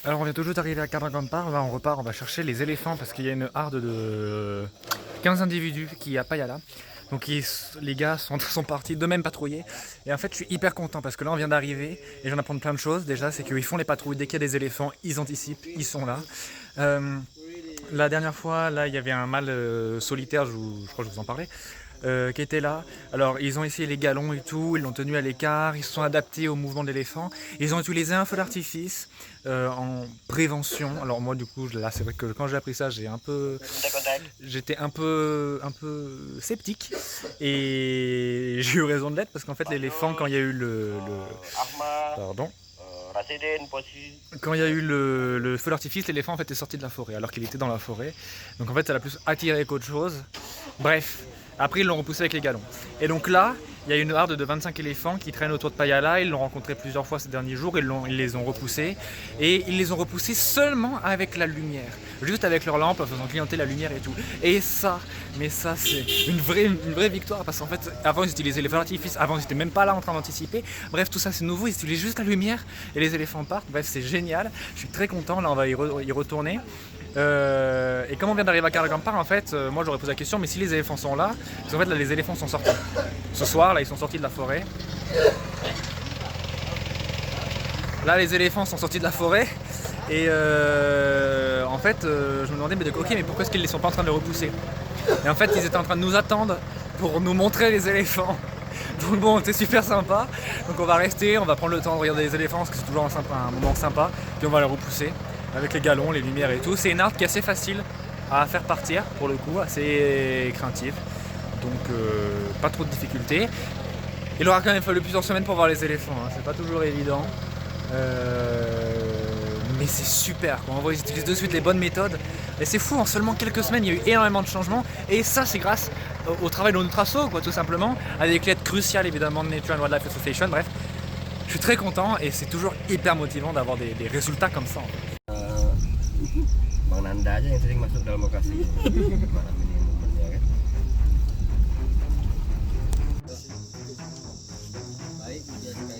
Alors on vient tout juste d'arriver à Karnagan Park, là on repart, on va chercher les éléphants parce qu'il y a une harde de 15 individus qui est à Payala. Donc les gars sont partis d'eux-mêmes patrouiller. Et en fait je suis hyper content parce que là on vient d'arriver et j'en apprends plein de choses. Déjà c'est qu'ils font les patrouilles, dès qu'il y a des éléphants, ils anticipent, ils sont là. Euh, la dernière fois, là il y avait un mâle solitaire, je crois que je vous en parlais. Qui étaient là. Alors ils ont essayé les galons et tout, ils l'ont tenu à l'écart, ils se sont adaptés au mouvement de l'éléphant. Ils ont utilisé un feu d'artifice en prévention. Alors moi du coup là c'est vrai que quand j'ai appris ça j'étais un peu sceptique et j'ai eu raison de l'être parce qu'en fait l'éléphant quand il y a eu pardon. Quand il y a eu le feu d'artifice, l'éléphant en fait est sorti de la forêt alors qu'il était dans la forêt. Donc en fait ça l'a plus attiré qu'autre chose. Bref, après ils l'ont repoussé avec les galons. Et donc là, il y a une harde de 25 éléphants qui traînent autour de Payala. Ils l'ont rencontré plusieurs fois ces derniers jours, ils les ont repoussés. Et ils les ont repoussés seulement avec la lumière. Juste avec leur lampe, en faisant clignoter la lumière et tout. Et ça, mais ça c'est une vraie victoire. Parce qu'en fait, avant ils utilisaient les feux d'artifice, avant ils n'étaient même pas là en train d'anticiper. Bref, tout ça c'est nouveau, ils utilisent juste la lumière et les éléphants partent. Bref, c'est génial. Je suis très content, là on va y retourner. Et comme on vient d'arriver à Karagampar, en fait, moi j'aurais posé la question, mais si les éléphants sont là, parce qu'en fait là les éléphants sont sortis. Ce soir, là ils sont sortis de la forêt. Là les éléphants sont sortis de la forêt. Et en fait, je me demandais, mais pourquoi est-ce qu'ils ne sont pas en train de les repousser? Et en fait, ils étaient en train de nous attendre pour nous montrer les éléphants. Donc bon, c'est super sympa. Donc on va rester, on va prendre le temps de regarder les éléphants parce que c'est toujours un moment sympa. Puis on va les repousser avec les galons, les lumières et tout. C'est une harde qui est assez facile à faire partir pour le coup, assez craintive. Donc pas trop de difficultés. Il aura quand même fallu plusieurs semaines pour voir les éléphants, hein. C'est pas toujours évident. Mais c'est super, on voit ils utilisent de suite les bonnes méthodes. Et c'est fou, en seulement quelques semaines, il y a eu énormément de changements. Et ça, c'est grâce au travail de notre asso, quoi, tout simplement. Avec l'aide cruciale, évidemment, de Nature and Wildlife Association. Bref, je suis très content et c'est toujours hyper motivant d'avoir des résultats comme ça. En fait. Bang Nanda aja yang sering masuk dalam lokasi malam ini momennya kan. Baik, dia kayak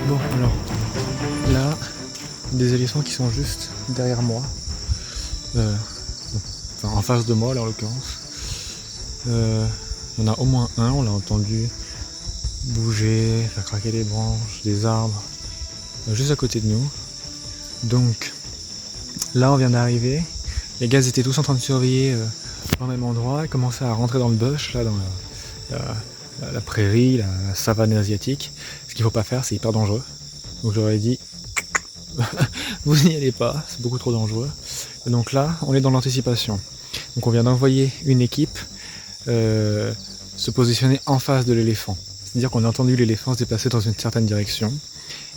Bon, alors, là, des éléphants qui sont juste derrière moi. Enfin, en face de moi, là, en l'occurrence. Il y en a au moins un, on l'a entendu bouger, faire craquer les branches des arbres, juste à côté de nous. Donc, là, on vient d'arriver. Les gars étaient tous en train de surveiller au même endroit. Ils commençaient à rentrer dans le bush, là, dans la prairie, la savane asiatique. Ce qu'il faut pas faire, c'est hyper dangereux. Donc j'aurais dit, vous n'y allez pas, c'est beaucoup trop dangereux. Et donc là, on est dans l'anticipation. Donc on vient d'envoyer une équipe se positionner en face de l'éléphant. C'est-à-dire qu'on a entendu l'éléphant se déplacer dans une certaine direction.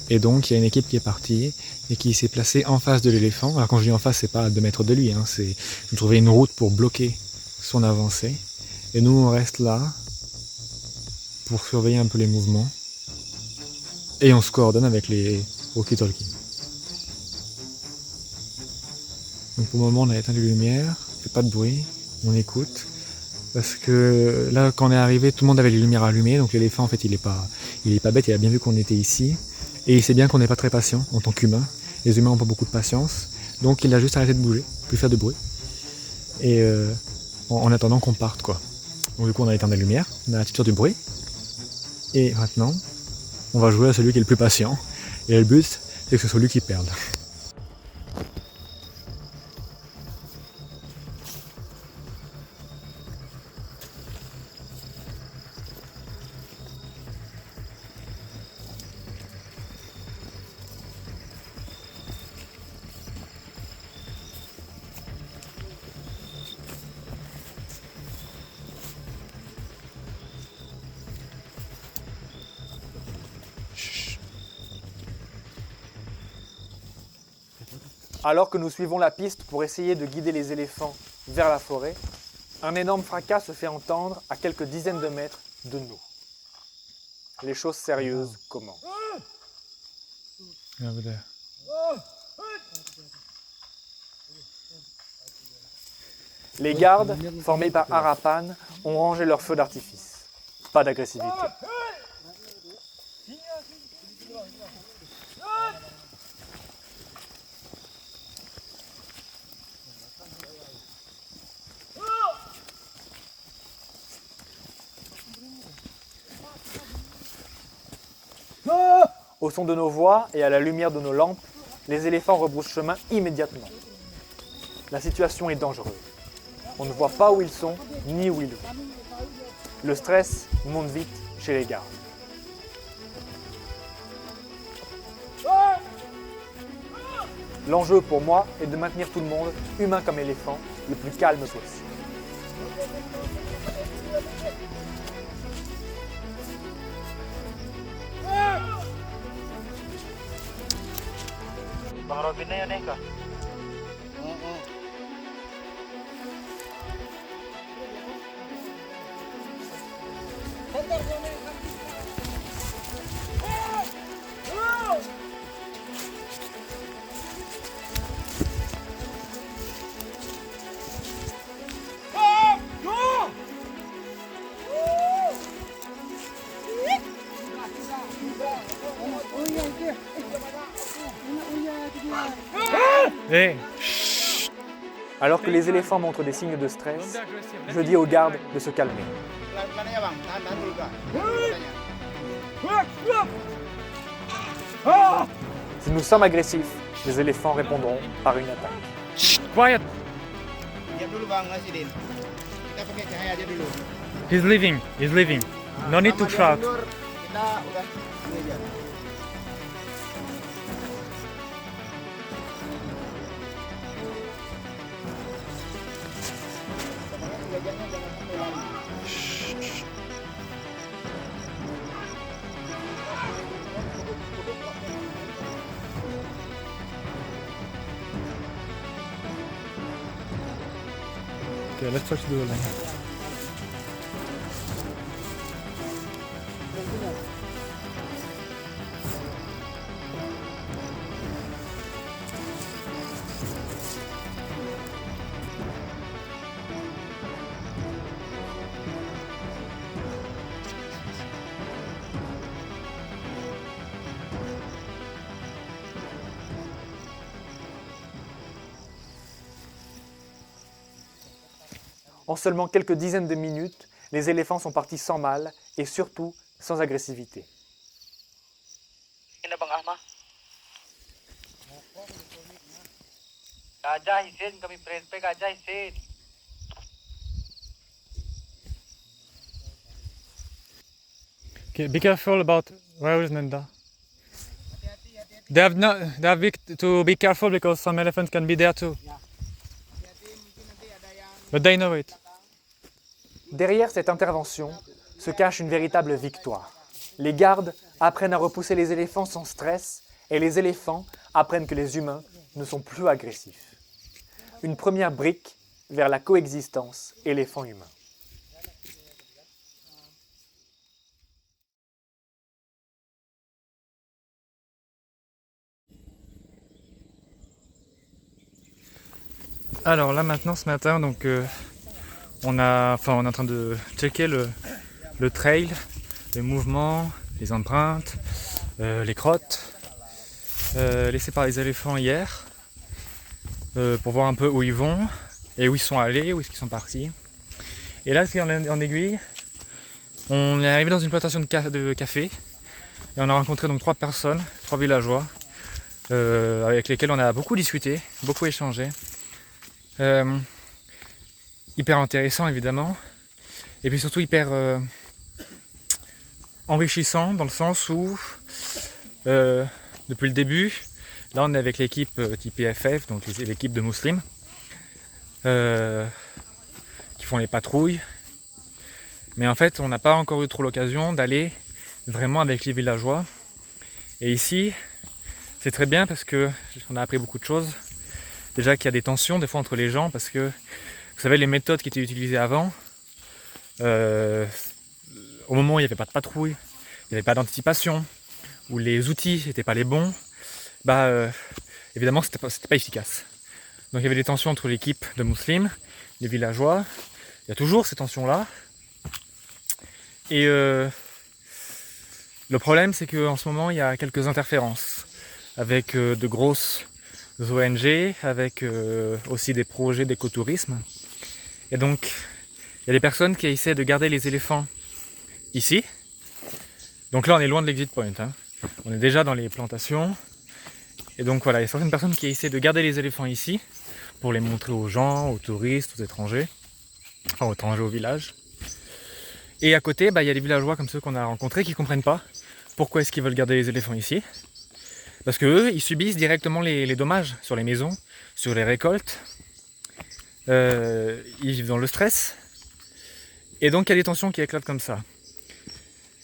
Et donc il y a une équipe qui est partie et qui s'est placée en face de l'éléphant. Alors quand je dis en face, c'est pas à 2 mètres de lui, hein, c'est de trouver une route pour bloquer son avancée. Et nous on reste là pour surveiller un peu les mouvements. Et on se coordonne avec les walkie-talkies. Donc pour le moment on a éteint les lumières, il fait pas de bruit, on écoute. Parce que là quand on est arrivé, tout le monde avait les lumières allumées, donc l'éléphant en fait il est pas bête, il a bien vu qu'on était ici. Et il sait bien qu'on n'est pas très patient en tant qu'humain. Les humains n'ont pas beaucoup de patience, donc il a juste arrêté de bouger, plus faire de bruit. Et en attendant qu'on parte quoi. Donc du coup on a éteint les lumières, on a attiré du bruit. Et maintenant, on va jouer à celui qui est le plus patient. Et le but, c'est que ce soit lui qui perde. Alors que nous suivons la piste pour essayer de guider les éléphants vers la forêt, un énorme fracas se fait entendre à quelques dizaines de mètres de nous. Les choses sérieuses commencent. Over there. Les gardes, formés par Harapan, ont rangé leur feu d'artifice. Pas d'agressivité. Au son de nos voix et à la lumière de nos lampes, les éléphants rebroussent chemin immédiatement. La situation est dangereuse. On ne voit pas où ils sont, ni où ils vont. Le stress monte vite chez les gardes. L'enjeu pour moi est de maintenir tout le monde, humain comme éléphant, le plus calme possible. Bang Robin na yun eh ka. Hey. Alors que les éléphants montrent des signes de stress, je dis aux gardes de se calmer. Si nous sommes agressifs, les éléphants répondront par une attaque. Shh, quiet. Diam dulu bang, Rasidin. Kita pakai cahaya aja dulu. He's leaving. He's leaving. No need to Sama dia shout. mundur, kita udah ini aja. Belajarnya jangan sampai lari. Okay, let's touch the line. En seulement quelques dizaines de minutes, les éléphants sont partis sans mal et surtout sans agressivité. Ina bang Ahma? Kaja Hisin kami friend pe Kaja Hisin. Okay, be careful about where is Nanda. They have to be careful because some elephants can be there too. But they know it. Derrière cette intervention se cache une véritable victoire. Les gardes apprennent à repousser les éléphants sans stress et les éléphants apprennent que les humains ne sont plus agressifs. Une première brique vers la coexistence éléphant-humain. Alors là maintenant ce matin donc on est en train de checker le trail, les mouvements, les empreintes, les crottes laissées par les éléphants hier pour voir un peu où ils vont et où ils sont allés, où est-ce qu'ils sont partis. Et là en aiguille, on est arrivé dans une plantation de café et on a rencontré donc 3 personnes, 3 villageois avec lesquels on a beaucoup discuté, beaucoup échangé. Hyper intéressant évidemment et puis surtout hyper enrichissant dans le sens où depuis le début là on est avec l'équipe TPFF, donc l'équipe de musulmans qui font les patrouilles, mais en fait on n'a pas encore eu trop l'occasion d'aller vraiment avec les villageois et ici c'est très bien parce que on a appris beaucoup de choses. déjà qu'il y a des tensions des fois entre les gens parce que, vous savez, les méthodes qui étaient utilisées avant, au moment où il n'y avait pas de patrouille, il n'y avait pas d'anticipation, où les outils n'étaient pas les bons, évidemment c'était pas efficace. Donc il y avait des tensions entre l'équipe de musulmans, les villageois, il y a toujours ces tensions-là. Et le problème c'est qu'en ce moment il y a quelques interférences avec de grosses ONG, avec aussi des projets d'écotourisme. Et donc il y a des personnes qui essaient de garder les éléphants ici. Donc là on est loin de l'exit point, hein. On est déjà dans les plantations. Et donc voilà, il y a certaines personnes qui essaient de garder les éléphants ici pour les montrer aux gens, aux touristes, aux étrangers. Enfin aux étrangers au village. Et à côté, il y a des villageois comme ceux qu'on a rencontrés qui ne comprennent pas pourquoi est-ce qu'ils veulent garder les éléphants ici. Parce qu'eux, ils subissent directement les dommages sur les maisons, sur les récoltes. Ils vivent dans le stress. Et donc il y a des tensions qui éclatent comme ça.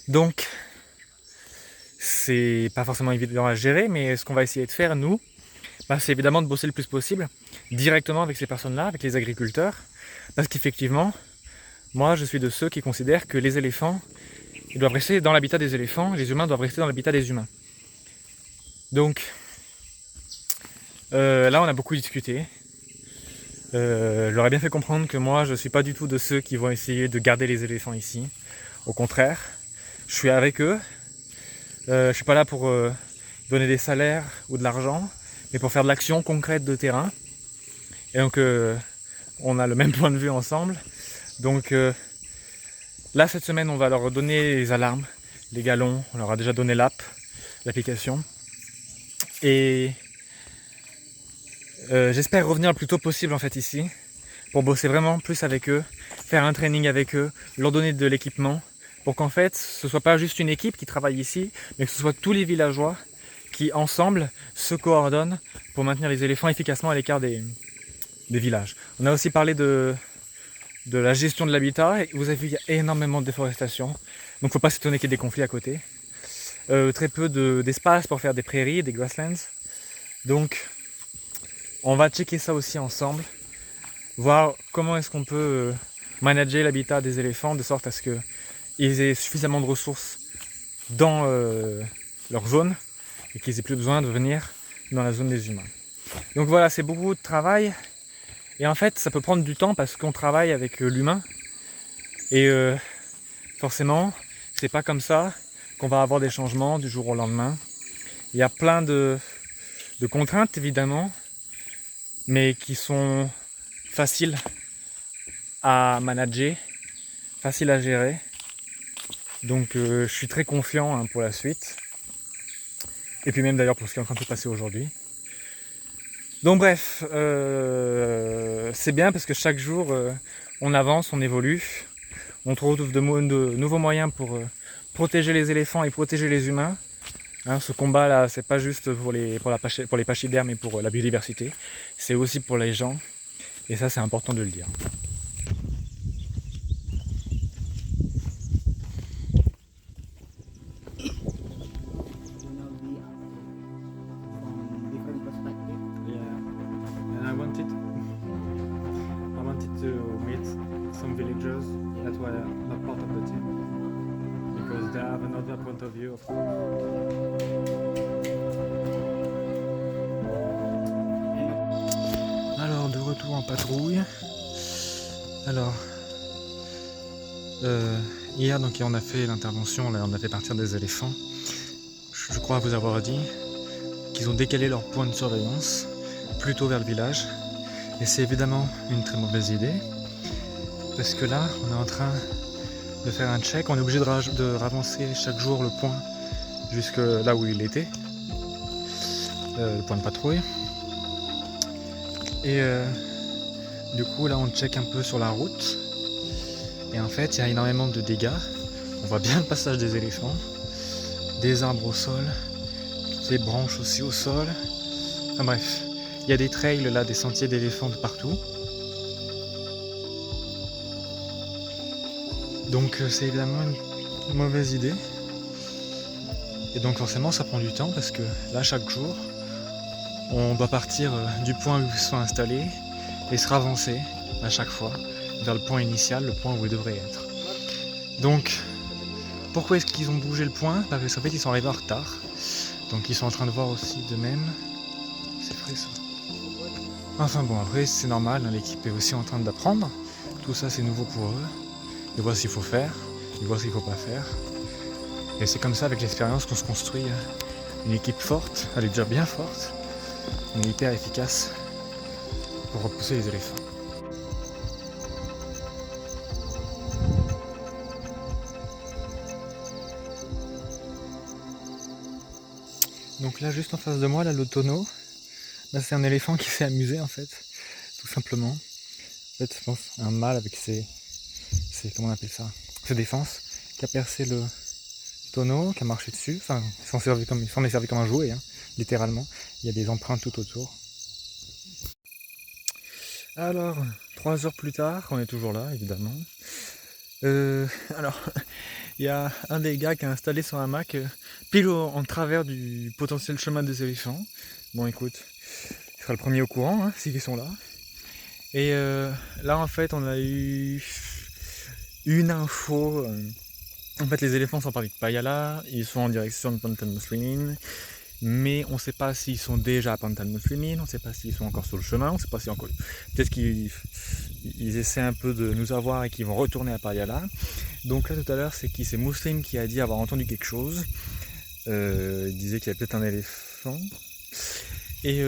Donc, c'est pas forcément évident à gérer, mais ce qu'on va essayer de faire, nous, c'est évidemment de bosser le plus possible directement avec ces personnes-là, avec les agriculteurs. Parce qu'effectivement, moi je suis de ceux qui considèrent que les éléphants, ils doivent rester dans l'habitat des éléphants, les humains doivent rester dans l'habitat des humains. Donc, là on a beaucoup discuté. Je leur ai bien fait comprendre que moi je ne suis pas du tout de ceux qui vont essayer de garder les éléphants ici. Au contraire, je suis avec eux. Je ne suis pas là pour donner des salaires ou de l'argent, mais pour faire de l'action concrète de terrain. Et donc on a le même point de vue ensemble. Donc là cette semaine on va leur donner les alarmes, les galons, on leur a déjà donné l'application. Et j'espère revenir le plus tôt possible en fait ici, pour bosser vraiment plus avec eux, faire un training avec eux, leur donner de l'équipement, pour qu'en fait ce soit pas juste une équipe qui travaille ici, mais que ce soit tous les villageois qui ensemble se coordonnent pour maintenir les éléphants efficacement à l'écart des villages. On a aussi parlé de la gestion de l'habitat, et vous avez vu il y a énormément de déforestation, donc il ne faut pas s'étonner qu'il y ait des conflits à côté. Très peu d'espace pour faire des prairies, des grasslands. Donc on va checker ça aussi ensemble, voir comment est-ce qu'on peut manager l'habitat des éléphants de sorte à ce qu'ils aient suffisamment de ressources dans leur zone et qu'ils aient plus besoin de venir dans la zone des humains. Donc voilà, c'est beaucoup de travail et en fait ça peut prendre du temps parce qu'on travaille avec l'humain et forcément c'est pas comme ça qu'on va avoir des changements du jour au lendemain. Il y a plein de contraintes évidemment, mais qui sont faciles à manager, faciles à gérer. Donc je suis très confiant pour la suite. Et puis même d'ailleurs pour ce qui est en train de se passer aujourd'hui. Donc bref, c'est bien parce que chaque jour on avance, on évolue. On trouve de nouveaux moyens pour protéger les éléphants et protéger les humains. Hein, ce combat là, c'est pas juste pour les pachydermes et pour la biodiversité, c'est aussi pour les gens, et ça c'est important de le dire. And I wanted to meet some villagers that were not part of the team because they have another point of view. Alors de retour en patrouille. Alors hier donc on a fait l'intervention, là on a fait partir des éléphants. Je crois vous avoir dit qu'ils ont décalé leur point de surveillance plutôt vers le village. Et c'est évidemment une très mauvaise idée. Parce que là, on est en train de faire un check. On est obligé de ravancer chaque jour le point jusque là où il était. Le point de patrouille. Et du coup, là, on check un peu sur la route. Et en fait, il y a énormément de dégâts. On voit bien le passage des éléphants. Des arbres au sol. Des branches aussi au sol. Enfin bref, il y a des trails là, des sentiers d'éléphants de partout. Donc c'est évidemment une mauvaise idée. Et donc forcément ça prend du temps parce que là chaque jour on doit partir du point où ils sont installés et se ravancer à chaque fois vers le point initial, le point où ils devraient être. Donc, pourquoi est-ce qu'ils ont bougé le point? Parce qu'en fait, ils sont arrivés en retard. Donc, ils sont en train de voir aussi de même. C'est frais ça. Enfin bon, après, c'est normal, hein, l'équipe est aussi en train d'apprendre. Tout ça, c'est nouveau pour eux. Ils voient ce qu'il faut faire, ils voient ce qu'il ne faut pas faire. Et c'est comme ça, avec l'expérience, qu'on se construit une équipe forte. Elle est déjà bien forte, mais hyper efficace pour repousser les éléphants. Donc là, juste en face de moi, là, le tonneau, là, c'est un éléphant qui s'est amusé en fait, tout simplement. En fait, je pense un mâle avec ses comment on appelle ça, ses défenses, qui a percé le tonneau, qui a marché dessus. Enfin, il s'en est servi comme un jouet, hein, littéralement. Il y a des empreintes tout autour. Alors, 3 heures plus tard, on est toujours là, évidemment. Alors, il y a un des gars qui a installé son hamac pile en travers du potentiel chemin des éléphants. Bon, écoute, il sera le premier au courant, hein, s'ils sont là. Et là, en fait, on a eu une info. En fait, les éléphants sont partis de Payala, ils sont en direction de Pantan Muslimin. Mais on ne sait pas s'ils sont déjà à Pantan Muslimin, on ne sait pas s'ils sont encore sur le chemin, on ne sait pas si encore. Peut-être qu'ils essaient un peu de nous avoir et qu'ils vont retourner à Payala. Donc là tout à l'heure, c'est Muslim qui a dit avoir entendu quelque chose. Il disait qu'il y avait peut-être un éléphant. Et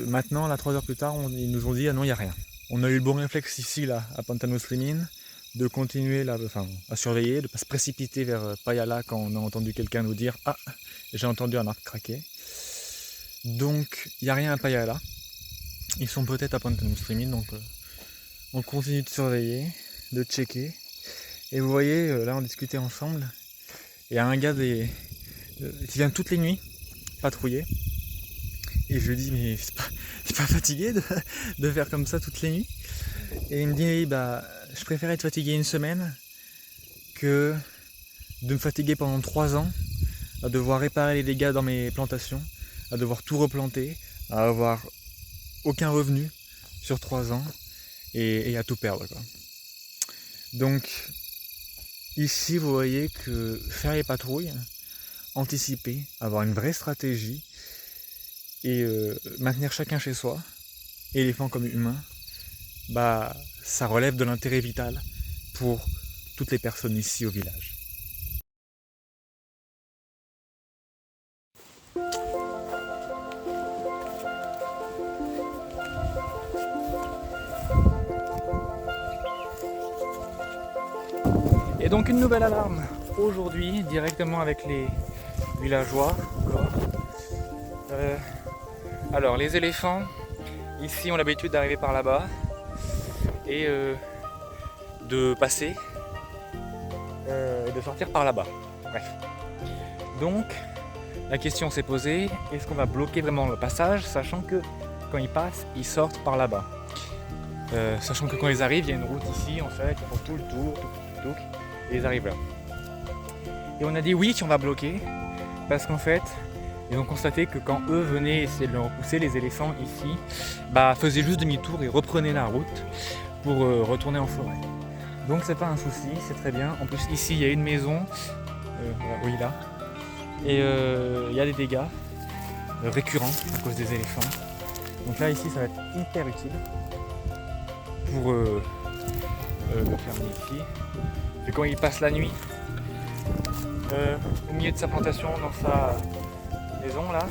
maintenant, là 3 heures plus tard, ils nous ont dit ah non, il n'y a rien. On a eu le bon réflexe ici, là, à Pantan Muslimin, de continuer là, à surveiller, de ne pas se précipiter vers Payala quand on a entendu quelqu'un nous dire ah, j'ai entendu un arbre craquer. Donc il n'y a rien à Payala. Ils sont peut-être à Pantan Muslimin, donc on continue de surveiller, de checker. Et vous voyez, là on discutait ensemble. Il y a un gars qui vient toutes les nuits patrouiller. Et je lui dis mais c'est pas fatigué de faire comme ça toutes les nuits? Et il me dit bah je préfère être fatigué une semaine que de me fatiguer pendant 3 ans à devoir réparer les dégâts dans mes plantations, à devoir tout replanter, à avoir aucun revenu sur 3 ans et à tout perdre, quoi. Donc ici vous voyez que faire les patrouilles, anticiper, avoir une vraie stratégie et maintenir chacun chez soi, éléphant comme humain, bah ça relève de l'intérêt vital pour toutes les personnes ici au village. Et donc une nouvelle alarme aujourd'hui, directement avec les villageois. Alors les éléphants, ici ont l'habitude d'arriver par là-bas et de passer et de sortir par là-bas. Bref. Donc la question s'est posée, est-ce qu'on va bloquer vraiment le passage, sachant que quand ils passent, ils sortent par là-bas. Sachant que quand ils arrivent, il y a une route ici en fait, ils font tout le tour, et ils arrivent là. Et on a dit oui qu'on va bloquer, parce qu'en fait, ils ont constaté que quand eux venaient essayer de le repousser, les éléphants ici, bah faisaient juste demi-tour et reprenaient la route pour retourner en forêt. Donc c'est pas un souci, c'est très bien. En plus ici il y a une maison, oui là, et il y a des dégâts récurrents à cause des éléphants. Donc là ici ça va être hyper utile pour le fermier ici. Et quand il passe la nuit au milieu de sa plantation, dans sa maison là,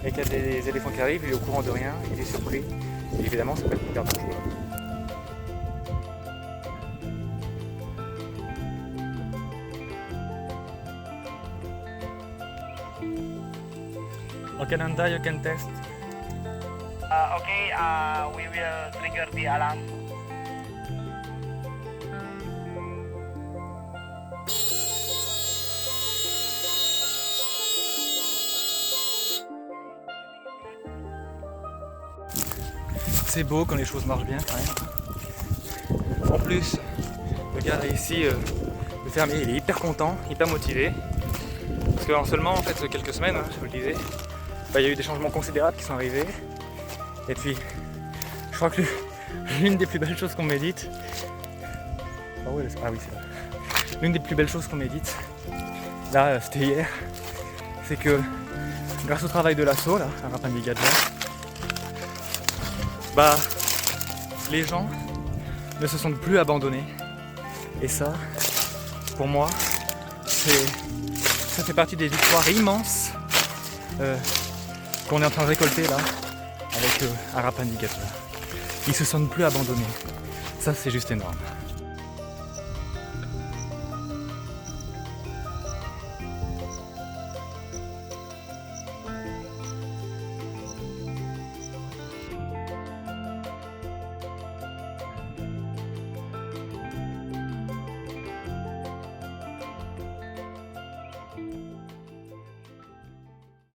et qu'il y a des éléphants qui arrivent, il est au courant de rien, il est surpris, et évidemment ça peut être hyper dangereux. Okay, Nanda, you can test. Okay, we will trigger the alarm. C'est beau quand les choses marchent bien quand même. En plus, le gars là ici, le fermier, il est hyper content, hyper motivé. Parce que en seulement en fait quelques semaines, hein, je vous le disais, il y a eu des changements considérables qui sont arrivés. Et puis, je crois que l'une des plus belles choses qu'on médite, ah oui c'est vrai. L'une des plus belles choses qu'on médite, là c'était hier, c'est que grâce au travail de l'assaut là, à Rapandigadja, bah les gens ne se sentent plus abandonnés. Et ça, pour moi, ça fait partie des victoires immenses qu'on est en train de récolter là avec Arapandigadja. Ils se sentent plus abandonnés. Ça c'est juste énorme.